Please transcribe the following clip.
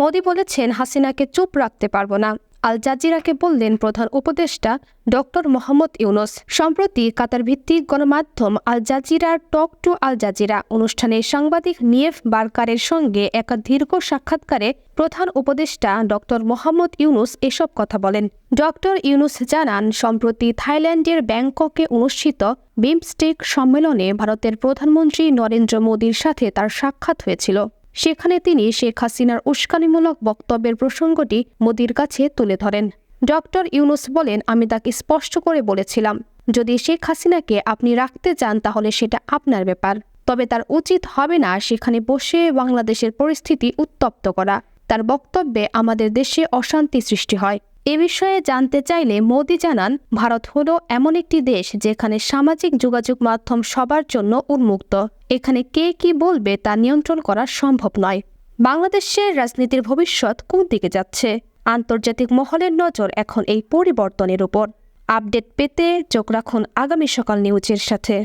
মোদি বলেছেন, হাসিনাকে চুপ রাখতে পারব না। আল জাজিরাকে বললেন প্রধান উপদেষ্টা ডক্টর মোহাম্মদ ইউনুস। সম্প্রতি কাতার ভিত্তিক গণমাধ্যম আল জাজিরার টক টু আল জাজিরা অনুষ্ঠানে সাংবাদিক নিয়েফ বারকারের সঙ্গে এক দীর্ঘ সাক্ষাৎকারে প্রধান উপদেষ্টা ডক্টর মোহাম্মদ ইউনুস এসব কথা বলেন। ডক্টর ইউনুস জানান, সম্প্রতি থাইল্যান্ডের ব্যাংককে অনুষ্ঠিত বিমস্টেক সম্মেলনে ভারতের প্রধানমন্ত্রী নরেন্দ্র মোদির সাথে তার সাক্ষাৎ হয়েছিল। সেখানে তিনি শেখ হাসিনার উস্কানিমূলক বক্তব্যের প্রসঙ্গটি মোদির কাছে তুলে ধরেন। ডক্টর ইউনুস বলেন, আমি তাকে স্পষ্ট করে বলেছিলাম, যদি শেখ হাসিনাকে আপনি রাখতে চান তাহলে সেটা আপনার ব্যাপার, তবে তার উচিত হবে না সেখানে বসে বাংলাদেশের পরিস্থিতি উত্তপ্ত করা। তার বক্তব্যে আমাদের দেশে অশান্তি সৃষ্টি হয়। এ বিষয়ে জানতে চাইলে মোদি জানান, ভারত হলো এমন একটি দেশ যেখানে সামাজিক যোগাযোগ মাধ্যম সবার জন্য উন্মুক্ত। এখানে কে কি বলবে তা নিয়ন্ত্রণ করা সম্ভব নয়। বাংলাদেশের রাজনীতির ভবিষ্যৎ কোন দিকে যাচ্ছে? আন্তর্জাতিক মহলের নজর এখন এই পরিবর্তনের উপর। আপডেট পেতে চোখ রাখুন আগামী সকাল নিউজের সাথে।